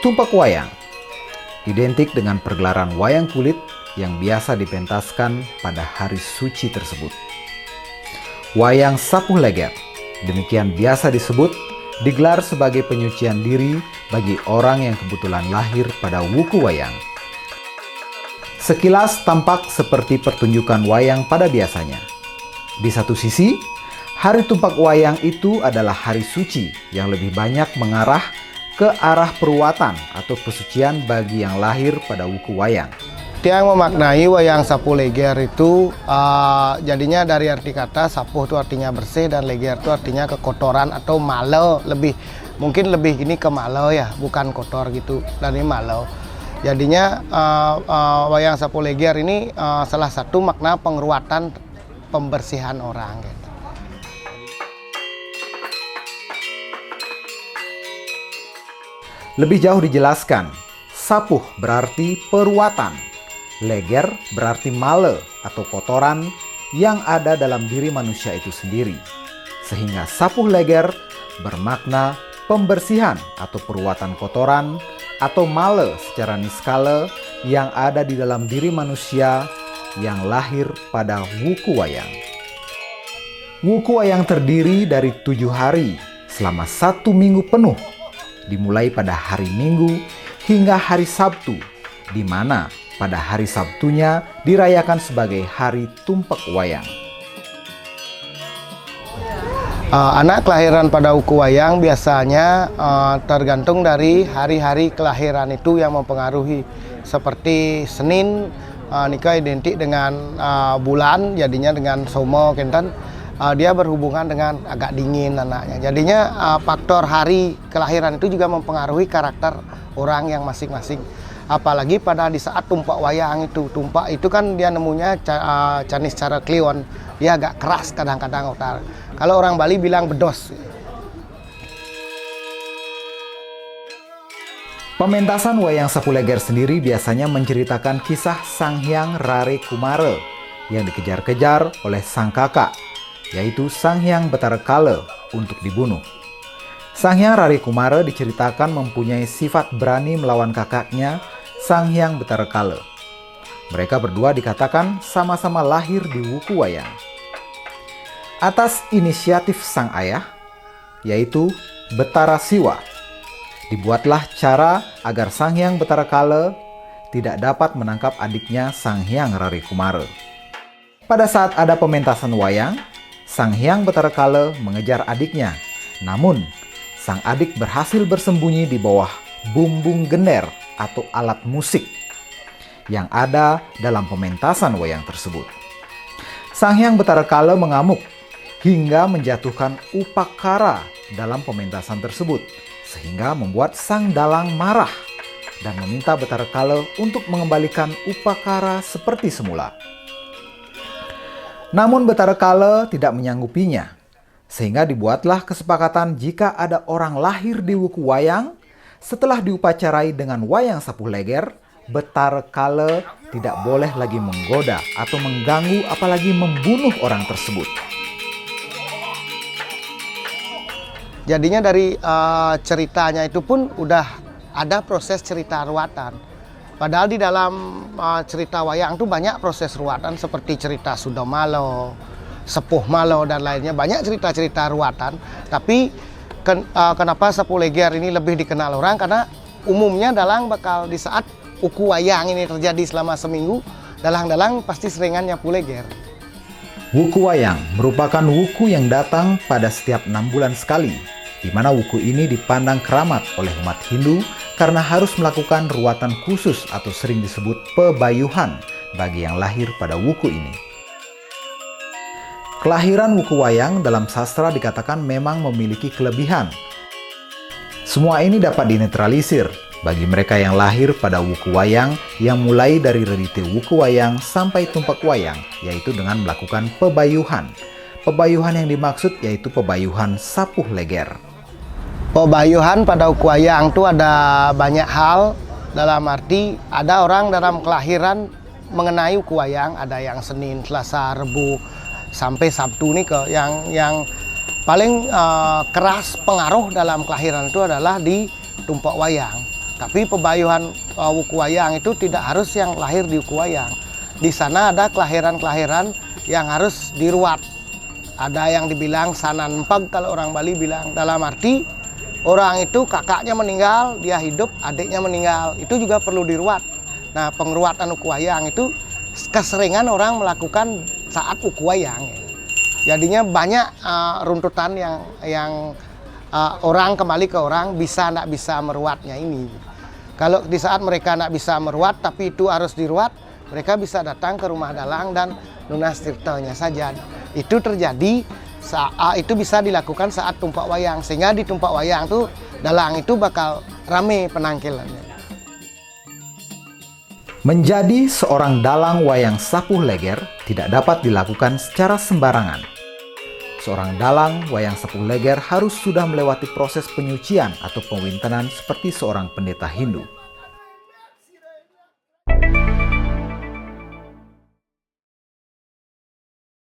Tumpak wayang identik dengan pergelaran wayang kulit yang biasa dipentaskan pada hari suci tersebut. Wayang Sapuh Leger, demikian biasa disebut, digelar sebagai penyucian diri bagi orang yang kebetulan lahir pada wuku wayang. Sekilas tampak seperti pertunjukan wayang pada biasanya. Di satu sisi, hari Tumpak Wayang itu adalah hari suci yang lebih banyak mengarah ke arah peruwatan atau pesucian bagi yang lahir pada wuku wayang. Yang memaknai wayang Sapuh Leger itu jadinya dari arti kata sapuh itu artinya bersih dan leger itu artinya kekotoran atau malo, mungkin lebih gini ke malo ya, bukan kotor gitu, dan ini malo. Jadinya wayang Sapuh Leger ini salah satu makna pengeruatan pembersihan orang gitu. Lebih jauh dijelaskan, sapuh berarti peruwatan, leger berarti male atau kotoran yang ada dalam diri manusia itu sendiri. Sehingga sapuh leger bermakna pembersihan atau peruwatan kotoran atau male secara niskala yang ada di dalam diri manusia yang lahir pada wuku wayang. Wuku wayang terdiri dari 7 hari selama 1 minggu penuh, dimulai pada hari Minggu hingga hari Sabtu, di mana pada hari Sabtunya dirayakan sebagai hari Tumpak Wayang. Anak kelahiran pada wuku wayang biasanya tergantung dari hari-hari kelahiran itu yang mempengaruhi. Seperti Senin, nikah identik dengan bulan, jadinya dengan somo kenten. Dia berhubungan dengan agak dingin anaknya. Jadinya faktor hari kelahiran itu juga mempengaruhi karakter orang yang masing-masing. Apalagi pada di saat tumpak wayang itu. Tumpak itu kan dia nemunya canis cara kliwon. Dia agak keras kadang-kadang otak. Kalau orang Bali bilang bedos. Pementasan wayang Sapuh Leger sendiri biasanya menceritakan kisah Sang Hyang Rare Kumara yang dikejar-kejar oleh sang kakak, yaitu Sang Hyang Betara Kala, untuk dibunuh. Sang Hyang Rare Kumara diceritakan mempunyai sifat berani melawan kakaknya, Sang Hyang Betara Kala. Mereka berdua dikatakan sama-sama lahir di wuku wayang. Atas inisiatif sang ayah, yaitu Betara Siwa, dibuatlah cara agar Sang Hyang Betara Kala tidak dapat menangkap adiknya Sang Hyang Rare Kumara. Pada saat ada pementasan wayang, Sang Hyang Betara Kala mengejar adiknya. Namun, sang adik berhasil bersembunyi di bawah bumbung gender atau alat musik yang ada dalam pementasan wayang tersebut. Sang Hyang Betara Kala mengamuk hingga menjatuhkan upakara dalam pementasan tersebut, sehingga membuat sang dalang marah dan meminta Betara Kala untuk mengembalikan upakara seperti semula. Namun Betara Kala tidak menyanggupinya, sehingga dibuatlah kesepakatan jika ada orang lahir di wuku wayang, setelah diupacarai dengan wayang Sapuh Leger, Betara Kala tidak boleh lagi menggoda atau mengganggu apalagi membunuh orang tersebut. Jadinya dari ceritanya itu pun udah ada proses cerita ruatan. Padahal di dalam cerita wayang itu banyak proses ruatan seperti cerita Sudomalo, Sepuh Malo dan lainnya. Banyak cerita-cerita ruatan. Tapi kenapa Sapuh Leger ini lebih dikenal orang? Karena umumnya dalang bakal di saat wuku wayang ini terjadi selama seminggu, dalang-dalang pasti seringan nyapu leger. Wuku wayang merupakan wuku yang datang pada setiap 6 bulan sekali, di mana wuku ini dipandang keramat oleh umat Hindu karena harus melakukan ruatan khusus atau sering disebut pebayuhan bagi yang lahir pada wuku ini. Kelahiran wuku wayang dalam sastra dikatakan memang memiliki kelebihan. Semua ini dapat dinetralisir bagi mereka yang lahir pada wuku wayang yang mulai dari redite wuku wayang sampai tumpak wayang, yaitu dengan melakukan pebayuhan. Pebayuhan yang dimaksud yaitu pebayuhan Sapuh Leger. Pebayuhan pada wuku wayang itu ada banyak hal, dalam arti ada orang dalam kelahiran mengenai wuku wayang, ada yang Senin, Selasa, Rebu sampai Sabtu nih ke yang paling keras pengaruh dalam kelahiran itu adalah di tumpak wayang. Tapi pebayuhan Wuku Wayang itu tidak harus yang lahir di Wuku Wayang. Di sana ada kelahiran-kelahiran yang harus diruat. Ada yang dibilang sananpag kalau orang Bali bilang, dalam arti orang itu kakaknya meninggal, dia hidup, adiknya meninggal. Itu juga perlu diruat. Nah, pengeruatan Wuku Wayang itu keseringan orang melakukan saat Wuku Wayang. Jadinya banyak runtutan yang orang kembali ke orang tidak bisa meruatnya ini. Kalau di saat mereka tidak bisa meruat tapi itu harus diruat, mereka bisa datang ke rumah dalang dan lunas tirtanya saja. Itu terjadi itu bisa dilakukan saat tumpak wayang, sehingga di tumpak wayang tuh dalang itu bakal rame penangkilannya. Menjadi seorang dalang wayang Sapuh Leger tidak dapat dilakukan secara sembarangan. Seorang dalang wayang Sapuh Leger harus sudah melewati proses penyucian atau pewintenan seperti seorang pendeta Hindu.